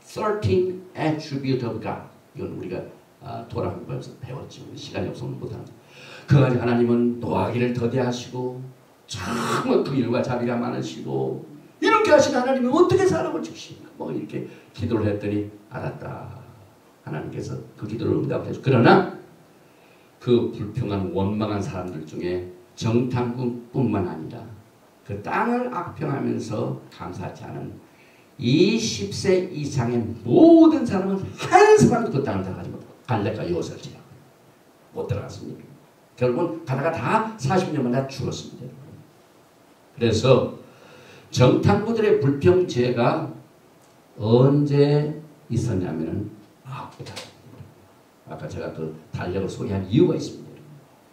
13 attribute of God. 이건 우리가 토라 공부에서 배웠죠. 시간이 없어서 못하는. 그가지 하나님은 노하기를 더디하시고 정말 그 일과 자비가 많으시고 이렇게 하신 하나님이 어떻게 사람을 죽십니까? 뭐 이렇게 기도를 했더니 알았다. 하나님께서 그 기도를 응답해줘. 그러나 그 불평한 원망한 사람들 중에 정탐꾼뿐만 아니라 그 땅을 악평하면서 감사하지 않은 20세 이상의 모든 사람은 한 사람도 그 땅을 들어가지 못하고 갈렙과 여호수아를 지나고 못 들어갔습니다. 결국은 가다가 다 40년만 다 죽었습니다. 그래서 정탐꾼들의 불평죄가 언제 있었냐면은 아까 제가 그 달력을 소개한 이유가 있습니다.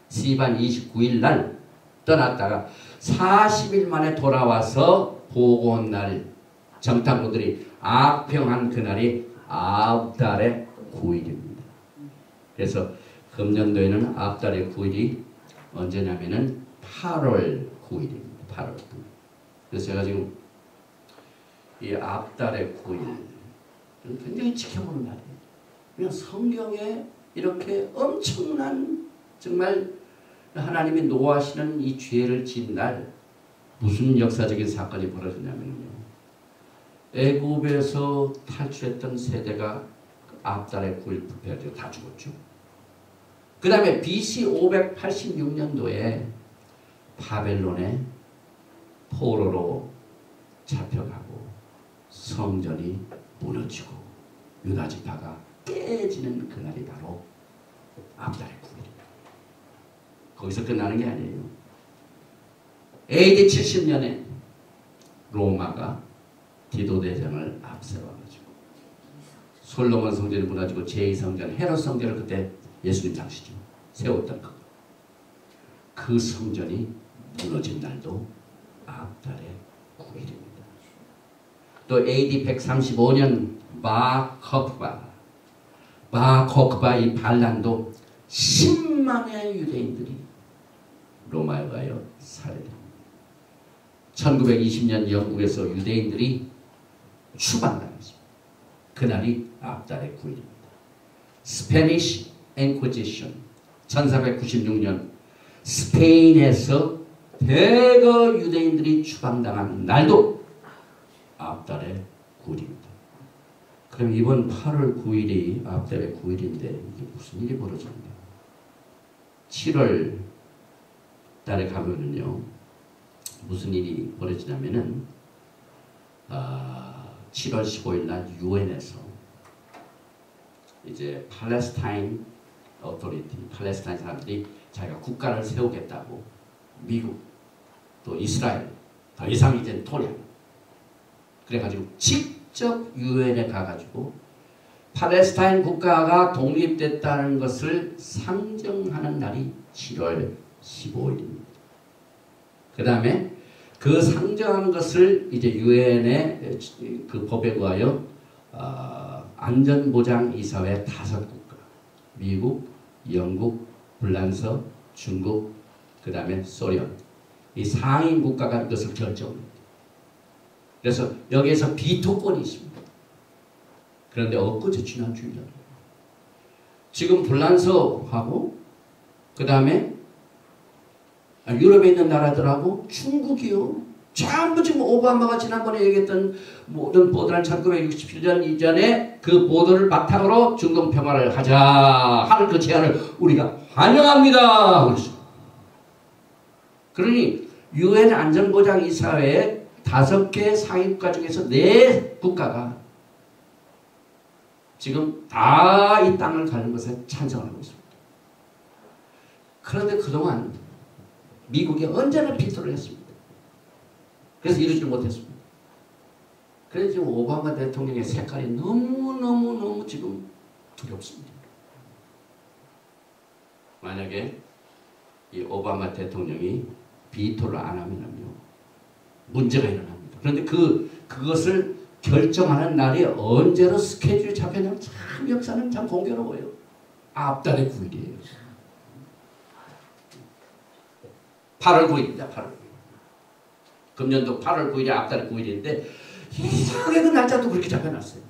시반 29일 날 떠났다가 40일 만에 돌아와서 보고 온 날 정탐꾼들이 악평한 그날이 아합달의 9일입니다. 그래서 금년도에는 아합달의 9일이 언제냐면은 8월 9일입니다. 8월 9일. 그래서 제가 지금 이 아합달의 9일 굉장히 지켜보는 날이에요. 그냥 성경에 이렇게 엄청난 정말 하나님이 노하시는 이 죄를 지은 날 무슨 역사적인 사건이 벌어졌냐면요. 애굽에서 탈출했던 세대가 아합달의 9일 불패하고 다 죽었죠. 그 다음에 BC 586년도에 바벨론에 포로로 잡혀가고 성전이 무너지고 유다 지파가 깨지는 그날이 바로 아합달의 9일입니다. 거기서 끝나는 게 아니에요. AD 70년에 로마가 디도 대장을 앞세워가지고 솔로몬 성전이 무너지고 제2성전 헤롯 성전을 그때 예수님 당시죠. 세웠던 거. 그 성전이 무너진 날도 아합달의 9일입니다. 또 AD 135년 바코크바 이 반란도 10만의 유대인들이 로마에 가여 살해됩니다. 1920년 영국에서 유대인들이 추방당했습니다. 그날이 아합달의 9일입니다. 스페니쉬 인퀴지션 1496년 스페인에서 대거 유대인들이 추방당한 날도 아합달의 9일입니다. 그럼 이번 8월 9일이 아합달의 9일인데 이게 무슨 일이 벌어졌냐? 7월 달에 가면은요 무슨 일이 벌어지냐면은 7월 15일 날 유엔에서 이제 팔레스타인 어토리티, 팔레스타인 사람들이 자기가 국가를 세우겠다고 미국 또 이스라엘 더 이상 이제 토량 그래가지고 직접 유엔에 가가지고 팔레스타인 국가가 독립됐다는 것을 상정하는 날이 7월 15일입니다. 그 다음에 그 상정한 것을 이제 유엔의 그 법에 의하여 안전보장이사회 5국가 미국, 영국, 불란서, 중국, 그 다음에 소련 이 상임 국가가 이것을 결정합니다. 그래서 여기에서 비토권이 있습니다. 그런데 엊그제 지난주일날 지금 불란서하고 그 다음에 유럽에 있는 나라들하고 중국이요. 전부 지금 오바마가 지난번에 얘기했던 모든 보도란 1967년 이전에 그 보도를 바탕으로 중동 평화를 하자 하는 그 제안을 우리가 환영합니다. 그랬어요. 그러니 유엔 안전보장이사회의 5개 상위국가 중에서 4국가가 지금 다 이 땅을 가는 것에 찬성하고 있습니다. 그런데 그동안 미국이 언제나 비토를 했습니다. 그래서 이루지를 못했습니다. 그래서 지금 오바마 대통령의 색깔이 너무 지금 두렵습니다. 만약에 이 오바마 대통령이 비토를 안 하면요 문제가 일어납니다. 그런데 그것을 결정하는 날이 언제로 스케줄이 잡혀냐면 참 역사는 참 공교로워요. 아합달의 9일이에요. 8월 9일입니다. 8월 9일. 금년도 8월 9일이 아합달의 9일인데 이상하게 그 날짜도 그렇게 잡혀놨어요.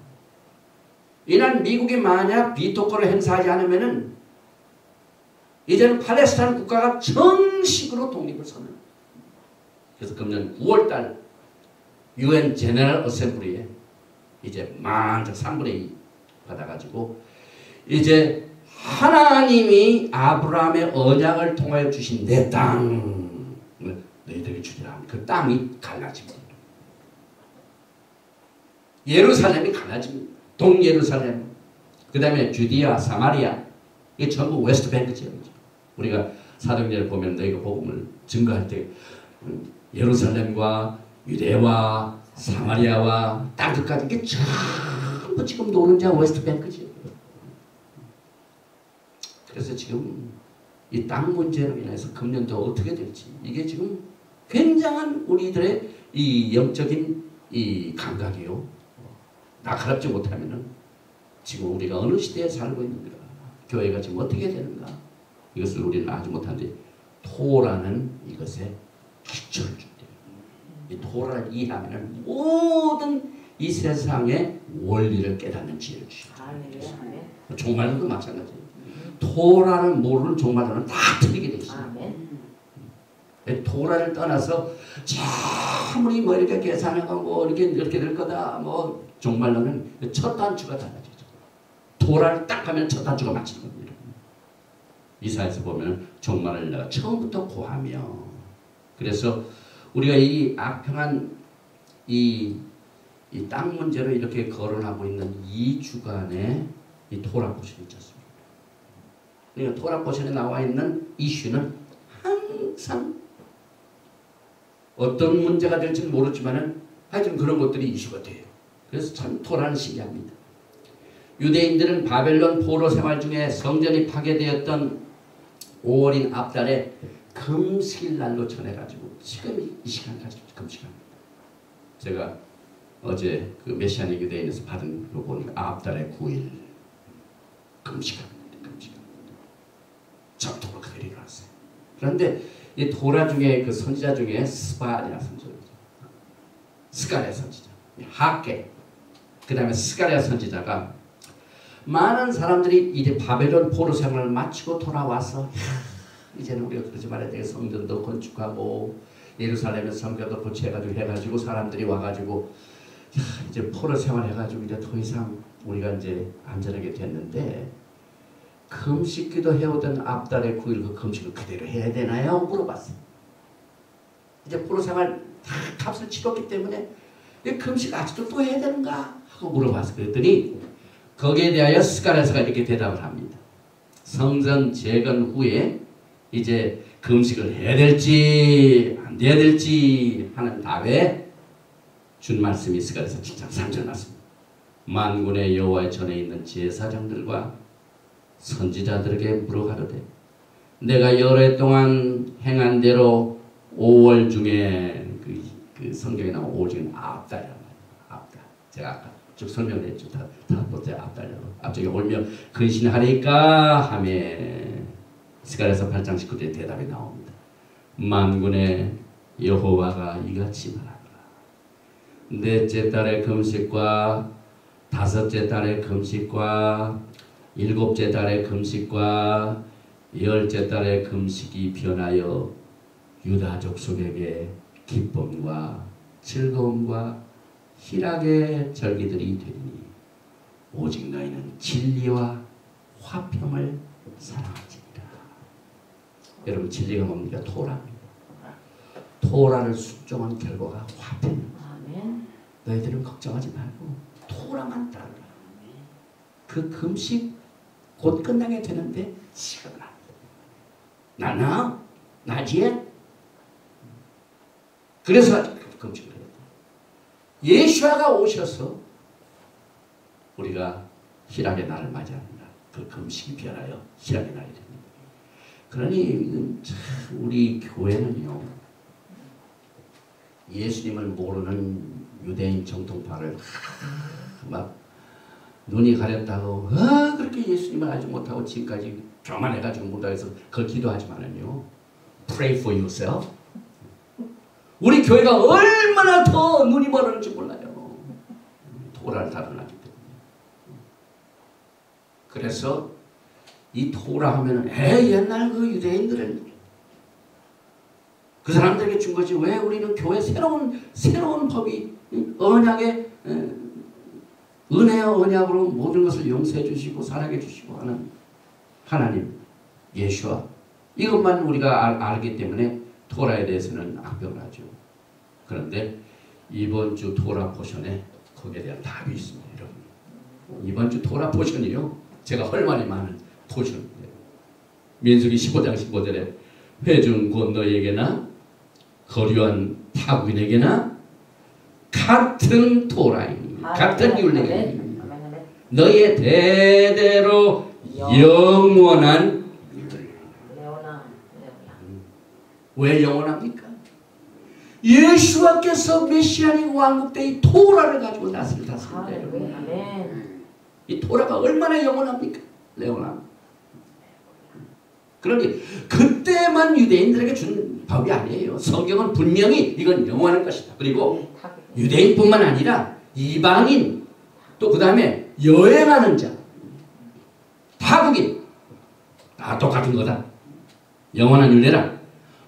이날 미국이 만약 비토권을 행사하지 않으면은 이제는 팔레스타인 국가가 정식으로 독립을 선언. 그래서 금년 9월달 UN 제너럴 어셈블리에 이제 만적 3분의 2 받아가지고 이제 하나님이 아브라함의 언약을 통하여 주신 내 땅 너희들에게 주리라. 그 땅이 갈라집니다. 예루살렘이 갈라집니다. 동예루살렘, 그 다음에 주디아, 사마리아, 이게 전부 웨스트뱅크 지역이죠. 우리가 사도행전을 보면 너희가 복음을 증거할 때 예루살렘과 유대와 사마리아와 땅 끝까지 이게 전부 지금 노른자 웨스트뱅크 지역이에요. 그래서 지금 이 땅 문제로 인해서 금년도 어떻게 될지 이게 지금 굉장한 우리들의 이 영적인 이 감각이요. 날카롭지 못하면은 지금 우리가 어느 시대에 살고 있는가, 교회가 지금 어떻게 되는가, 이것을 우리는 알지 못하는데 토라는 이것에 기초를 준대요. 이 토라를 이해하면 모든 이 세상의 원리를 깨닫는 지혜를 주십니다. 종말론도 마찬가지예요. 토라를 모르는 종말론은 다 틀리게 되어 있습니다. 토라를 떠나서 아무리 뭐 이렇게 계산하고 이렇게 될 거다 뭐 종말론은 첫 단추가 달라지죠. 토라를 딱 하면 첫 단추가 맞히는 겁니다. 이사야서 보면 종말을 내가 처음부터 고하며, 그래서 우리가 이 악평한 이 땅 문제로 이렇게 거론하고 있는 이 주간에 이 토라 포션이 있었습니다. 그러니까 토라 포션에 나와 있는 이슈는 항상 어떤 문제가 될지는 모르지만은 하여튼 그런 것들이 이슈가 돼요. 그래서 참 토라는 신기합니다. 유대인들은 바벨론 포로 생활 중에 성전이 파괴되었던 5월인 앞달에 금식일날로 전해가지고 지금 이 시간까지 금식합니다. 제가 어제 그 메시아닉 유대인에서 받은 거 보니까 앞달에 9일 금식합니다. 전통을 그대로 일어났어요. 그런데 이 토라 중에 그 선지자 중에 스바랴 선지자죠. 스가랴 선지자, 하게, 그 다음에 스가랴 선지자가 많은 사람들이 이제 바벨론 포로 생활을 마치고 돌아와서 이제는 우리가 그러지 말아야 돼. 성전도 건축하고 예루살렘에 성벽도 고쳐가지고 해가지고 사람들이 와가지고 이제 포로 생활 해가지고 이제 더 이상 우리가 이제 안전하게 됐는데 금식기도 해오던 앞달에 9일 그 금식을 그대로 해야 되나요? 물어봤어요. 이제 포로 생활 다 값을 치렀기 때문에 이 금식 아직도 또 해야 되는가? 하고 물어봤어요. 그랬더니 거기에 대하여 스가랴서가 이렇게 대답을 합니다. 성전 재건 후에 이제 금식을 해야 될지 안 돼야 될지 하는 답에 준 말씀이 스가랴서 7장 3절 말씀입니다. 만군의 여호와의 전에 있는 제사장들과 선지자들에게 물어가로되 내가 여러 해 동안 행한 대로 5월 중에 그 성경에 나온 5월 중에 앞달이란 말이에요. 앞달. 제가 아까 쭉 설명을 했죠. 다섯 번째 앞달이라고. 앞쪽에 올며 근신하리까 하며 스가랴서 8장 19절에 대답이 나옵니다. 만군의 여호와가 이같이 말하노라. 넷째 달의 금식과 다섯째 달의 금식과 일곱째 달의 금식과 열째 달의 금식이 변하여 유다 족속에게 기쁨과 즐거움과 희락의 절기들이 되리니 오직 너희는 진리와 화평을 사랑하지니라. 여러분 진리가 뭡니까? 토라입니다. 토라를 순종한 결과가 화평입니다. 너희들은 걱정하지 말고 토라만 따르라. 그 금식 곧 끝나게 되는데 시간은 안 돼. 나지에? 그래서 금식을 해야 돼. 예수아가 오셔서 우리가 희락의 날을 맞이합니다. 그 금식이 변하여 희락의 날이 됩니다. 그러니 우리 교회는요, 예수님을 모르는 유대인 정통파를 막 눈이 가렸다고 그렇게 예수님을 알지 못하고 지금까지 교만해가지고 못하겠어 그걸 기도하지만은요, pray for yourself. 우리 교회가 얼마나 더 눈이 멀었는지 몰라요. 토라를 다루나기 때문에. 그래서 이 토라 하면은 옛날 그 유대인들은 그 사람들에게 준 거지 왜 우리는 교회 새로운 법이 언약의 은혜와 언약으로 모든 것을 용서해 주시고 사랑해 주시고 하는 하나님 예수와 이것만 우리가 알기 때문에 토라에 대해서는 악평을 하죠. 그런데 이번 주 토라 포션에 거기에 대한 답이 있습니다. 여러분. 이번 주 토라 포션이요. 제가 헐말이 많은 포션입니다. 민수기 15장 15절에 회중 곧 너희에게나 거류한 타국인에게나 같은 토라이니 같은 율례이니 너희의 대대로 영원한 왜 영원합니까? 예수와께서 메시아닉 왕국 때 이 토라를 가지고 다스립니다. 이 토라가 얼마나 영원합니까? 영원합니다. 그러니 그때만 유대인들에게 준 법이 아니에요. 성경은 분명히 이건 영원한 것이다. 그리고 유대인뿐만 아니라 이방인 또 그 다음에 여행하는 자 타국인 다 똑같은 거다. 영원한 율례라.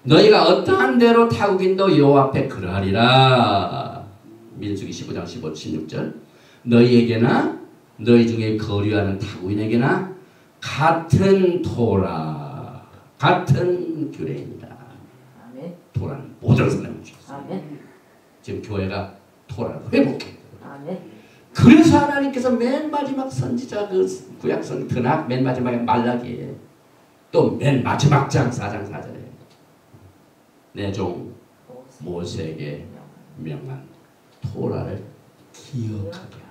너희가 어떠한 대로 타국인도 여호와 앞에 그러하리라. 민수기 15장 15, 16절 너희에게나 너희 중에 거류하는 타국인에게나 같은 토라 같은 규례입니다. 아멘. 토라는 모든 사람을 주셨어요. 지금 교회가 토라를 회복해요. 그래서 하나님께서 맨 마지막 선지자 그 구약성 드낙 맨 마지막에 말라기에 또 맨 마지막 장 4장 4절에 내 종 모세에게 명한 토라를 기억하게 하라.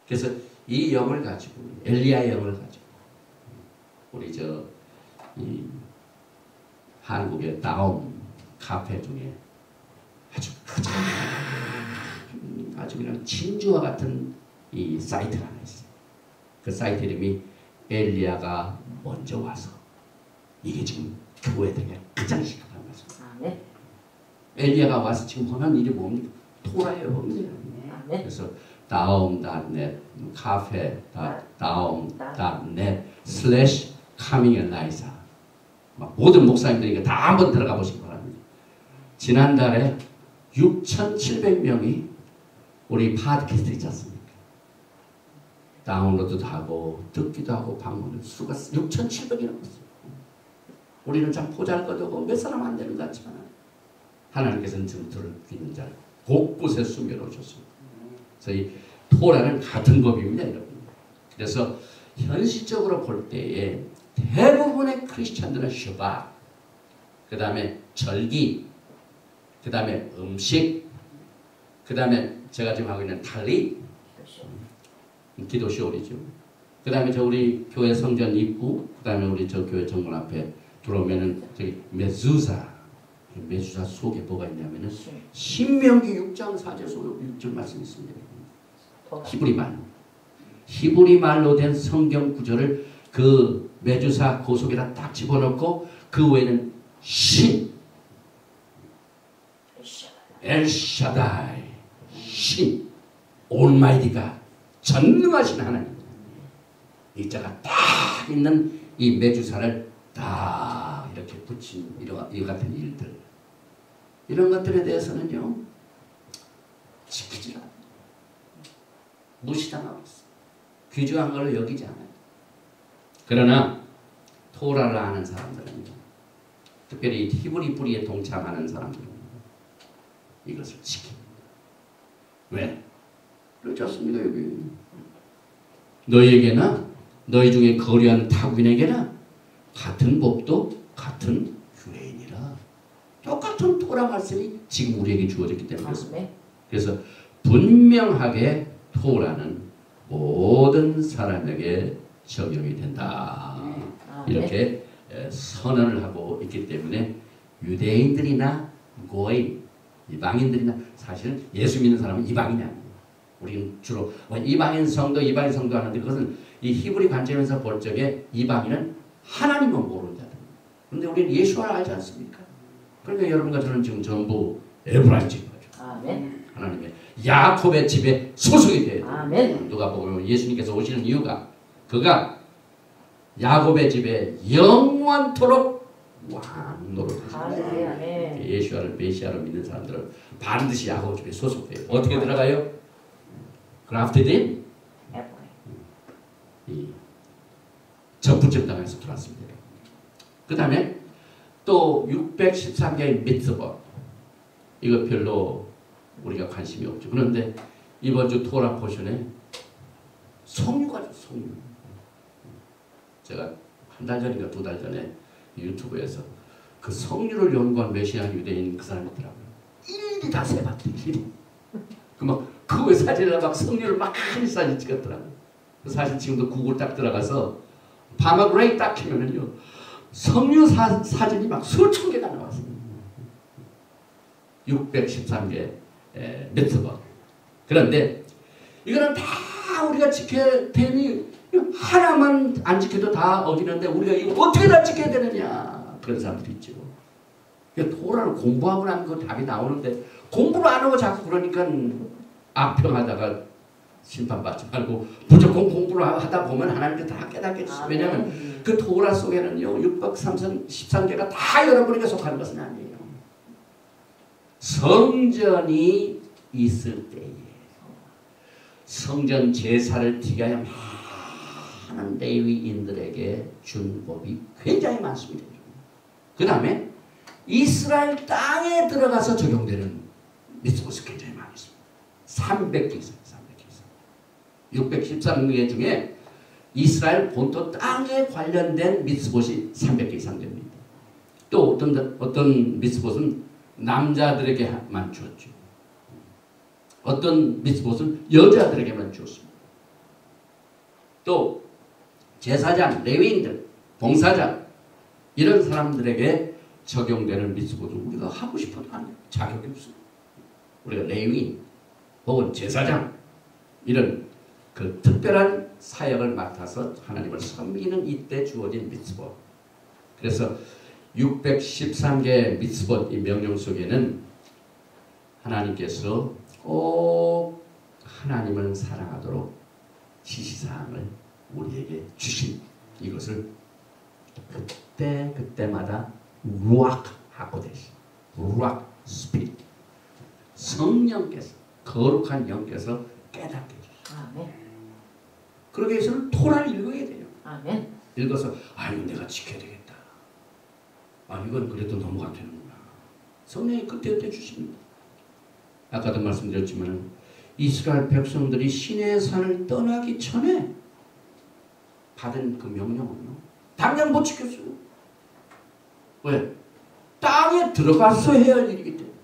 그래서 이 영을 가지고 엘리야의 영을 가지고 우리 이 한국의 다음 카페 중에 아주 그냥 진주와 같은 이 사이트가 하나 있어요. 그 사이트 이름이 엘리야가 먼저 와서 이게 지금 교회들에게 가장 시급한 것입니다. 엘리야가 와서 지금 하는 일이 뭡니까? 토라예요. 그래서 다음.net cafe.daum.net /comingeliza 모든 목사님들이 다 한번 들어가 보시기 바랍니다. 지난달에 6,700명이 우리 팟캐스트 있지 않습니까? 다운로드도 하고 듣기도 하고 방문은 수가 6,700이 넘었어요. 우리는 참 보잘것없고 몇 사람 안 되는 것 같지만 하나님께서는 지금 들을 있는 자를 곳곳에 숨겨놓으셨습니다. 그래서 이 토라는 같은 법입니다, 여러분. 그래서 현실적으로 볼 때에 대부분의 크리스천들은 슈바, 그 다음에 절기, 그 다음에 음식, 그 다음에 제가 지금 하고 있는 탈리, 기도시올이죠. 그 다음에 저 우리 교회 성전 입구, 그 다음에 우리 저 교회 정문 앞에 들어오면은 저기 메주사 속에 뭐가 있냐면은 신명기 6장 4절 6절 말씀이 있습니다. 히브리 말로 된 성경 구절을 그 메주사 그 속에다 딱 집어넣고 그 외에는 신, 엘샤다이, 신, 올마이티가 전능하신 하나님. 이 자가 딱 있는 이 메주사를 딱 이렇게 붙인 이 같은 일들, 이런 것들에 대해서는요 지키지 않아요. 무시당하고 있어요. 귀중한 걸로 여기지 않아요. 그러나 토라를 아는 사람들은, 특별히 히브리 뿌리에 동참하는 사람들은 이것을 지킵니다. 왜? 그렇지 않습니까? 여기 너희에게나 너희 중에 거류한 타국인에게나 같은 법도 같은 규례이니라. 똑같은 토라 말씀이 지금 우리에게 주어졌기 때문에 그렇습니다. 그래서 분명하게 토라는 모든 사람에게 적용이 된다. 이렇게 선언을 하고 있기 때문에 유대인들이나 고인, 이방인들이나, 사실은 예수 믿는 사람은 이방인이 아니에요. 우리는 주로 이방인 성도 하는데 그것은 이 히브리 관점에서 볼 적에 이방인은 하나님을 모르는 자들. 그런데 우리는 예수를 알지 않습니까? 그러니까 여러분과 저는 지금 전부 에브라이직인 거죠. 하나님의 야곱의 집에 소속이 돼야 돼요. 아멘. 누가 보면 예수님께서 오시는 이유가 그가 야곱의 집에 영원토록 왕 노릇하신다. 예수와를 메시아로 믿는 사람들은 반드시 야곱 집에 소속돼요. 어떻게 들어가요? grafted in? 이 전부집 당에서 들어왔습니다. 그 다음에 또 613개의 미tzvot, 이거 별로 우리가 관심이 없죠. 그런데 이번 주 토라 포션에 성류가 성류. 제가 한 달 전인가 2달 전에 유튜브에서 그 성류를 연구한 메시아 유대인 그 사람이 있더라고요. 일일이 다 세봤대요. 그 사진을 막 성류를 막 많이 사진 찍었더라고요. 사실 지금도 구글 딱 들어가서 파마그레이 딱 키면은요 성류 사진이 막 수천 개가 나왔어요. 613개 미tzvot. 그런데 이거는 다 우리가 지켜야 되니 하나만 안 지켜도 다 어기는데 우리가 이거 어떻게 다 지켜야 되느냐 그런 사람들이 있죠. 토라를 공부하고 나면 그 답이 나오는데 공부를 안 하고 자꾸 그러니까 악평하다가 심판받지 말고 무조건 공부를 하다 보면 하나님께 다 깨닫게 주시죠. 왜냐하면 그 토라 속에는요 613개가 다 여러분에게 속하는 것은 아니에요. 성전이 있을 때에 성전 제사를 드리게 하여 많은 레위인들에게 준 법이 굉장히 많습니다. 그 다음에 이스라엘 땅에 들어가서 적용되는 미tzvot이 굉장히 많이 있습니다. 300개 있어요. 613개 중에 이스라엘 본토 땅에 관련된 미tzvot이 300개 이상 됩니다. 또 어떤 미tzvot은 남자들에게만 주었죠. 어떤 미tzvot은 여자들에게만 주었습니다. 또 제사장, 레위인들, 봉사자 이런 사람들에게 적용되는 미tzvot은 우리가 하고 싶어도 안 해요. 자격이 없어요. 우리가 레위인 혹은 제사장 이런 그 특별한 사역을 맡아서 하나님을 섬기는 이때 주어진 미tzvot. 그래서 613개 미tzvot 이 명령 속에는 하나님께서 꼭 하나님을 사랑하도록 지시사항을 우리에게 주신 이것을 그때마다 루악 하코데시, 루악 스피릿, 성령께서 거룩한 영께서 깨닫게 해주시죠. 그러기 위해서는 토라를 읽어야 돼요. 아멘. 읽어서 이건 내가 지켜야 되겠다. 이건 그래도 넘어가 되는구나. 성령이 그때그때 주십니다. 아까도 말씀드렸지만 이스라엘 백성들이 시내의 산을 떠나기 전에 받은 그 명령은요 당장 못 지켰어요. 왜? 땅에 들어가서 해야 할 일이기 때문에.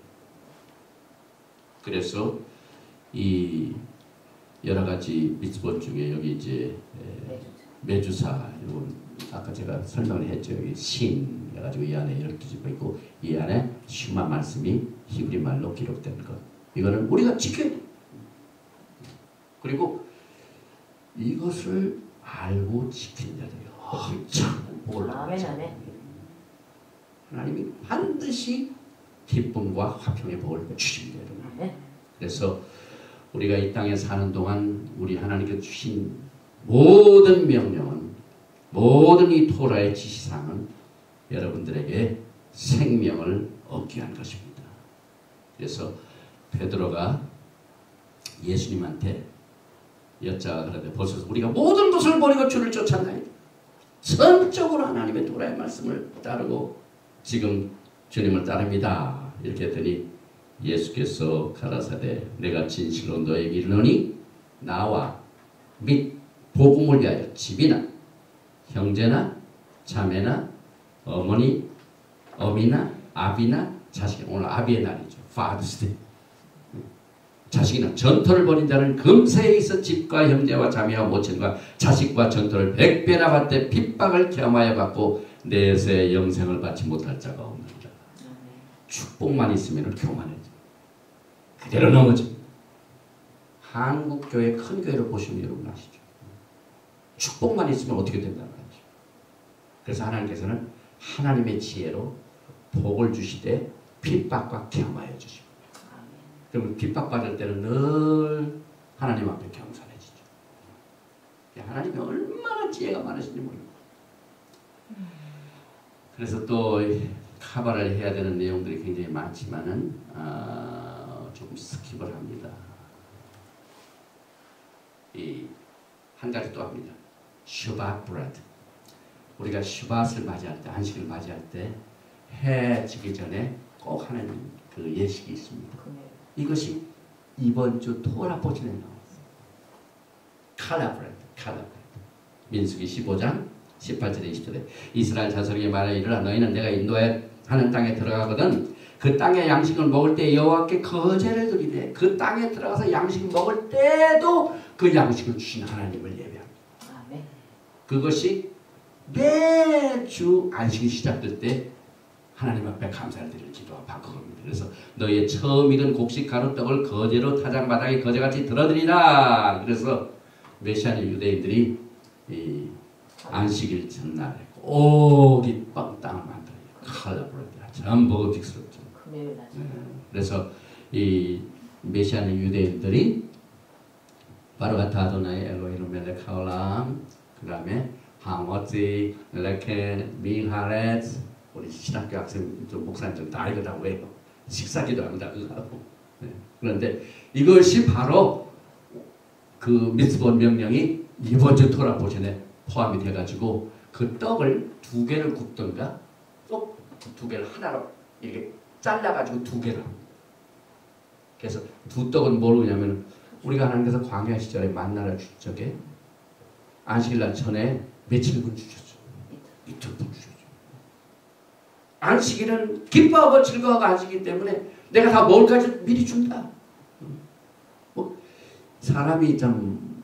그래서 이 여러 가지 미tzvot 중에 여기 이제 메주사, 이건 아까 제가 설명을 했죠. 여기 신 해가지고 이 안에 이렇게 뒤집어 있고 이 안에 슈마 말씀이 히브리 말로 기록된 것. 이거는 우리가 지켜야 돼. 그리고 이것을 알고 지킨 자들이 엄청 복을 받죠. 하나님이 반드시 기쁨과 화평의 복을 주십니다. 그래서 우리가 이 땅에 사는 동안 우리 하나님께서 주신 모든 명령은, 모든 이 토라의 지시사항은 여러분들에게 생명을 얻게 한 것입니다. 그래서 베드로가 예수님한테 여자가 그러는데 벌써 우리가 모든 것을 버리고 주를 쫓았나이다. 전적으로 하나님의 토라의 말씀을 따르고 지금 주님을 따릅니다. 이렇게 했더니 예수께서 가라사대 내가 진실로 너에게 이르노니 나와 및 복음을 위하여 집이나 형제나 자매나 어머니 어미나 아비나 자식, 오늘 아비의 날이죠. Father's Day. 자식이나 전토를 벌인 자는 금세에 있어 집과 형제와 자매와 모친과 자식과 전토를 100배나 받되 핍박을 겸하여 받고 내세 영생을 받지 못할 자가 없느니라. 축복만 있으면 교만해져. 그대로 넘어집니다. 한국 교회 큰 교회를 보시면 여러분 아시죠? 축복만 있으면 어떻게 된다는 거죠. 그래서 하나님께서는 하나님의 지혜로 복을 주시되 핍박과 겸하여 주시고 그러면 핍박받을 때는 늘 하나님 앞에 겸손해지죠. 하나님이 얼마나 지혜가 많으신지 모릅니다. 그래서 또 카바를 해야 되는 내용들이 굉장히 많지만은 조금 스킵을 합니다. 한 가지 또 합니다. 슈밧 브레드. 우리가 슈밧을 맞이할 때, 안식을 맞이할 때 해 지기 전에 꼭 하는 그 예식이 있습니다. 이것이 이번 주 토라 포진에 나왔어요. 칼라 브레드. 민수기 15장 18절에 20절에 이스라엘 자손에게 말하여 이르라 너희는 내가 인도하는 땅에 들어가거든 그 땅의 양식을 먹을 때 여호와께 거제를 드리되 그 땅에 들어가서 양식 먹을 때도 그 양식을 주신 하나님을 예배합니다. 아멘. 그것이 매주 안식이 시작될 때 하나님 앞에 감사를 드릴 기도와 바꾸겁니다. 그래서 너희의 처음 익은 곡식 가루떡을 거제로 타작마당에 거제같이 들어드리라. 그래서 메시아의 유대인들이 이 안식일 전날에 오기 빵땅을 만들어요. 칼라브레드 참 먹음직스럽죠. 그래서 이 메시아의 유대인들이 바르가타 아도나이 엘로히노 멜렉 하올람 그 다음에 하모지 레케 미하렛 우리 신학교 학생 목사님들 다 이거라고 해요. 식사기도 합니다. 그거하고. 그런데 이것이 바로 그 미tzvot 명령이 이번 주 토라 보전에 포함이 돼가지고 그 떡을 2개를 굽던가 또 2개를 하나로 이렇게 잘라가지고 2개를 그래서 두 떡은 뭘 그냐면 우리가 하나님께서 광야 시절에 만나를 줄 적에 안식일날 전에 며칠분 주셨죠. 이틀분 주셨죠. 안식일은 기뻐하고 즐거워하고 안식이기 때문에 내가 다 먹을 까지 미리 준다. 뭐 사람이 좀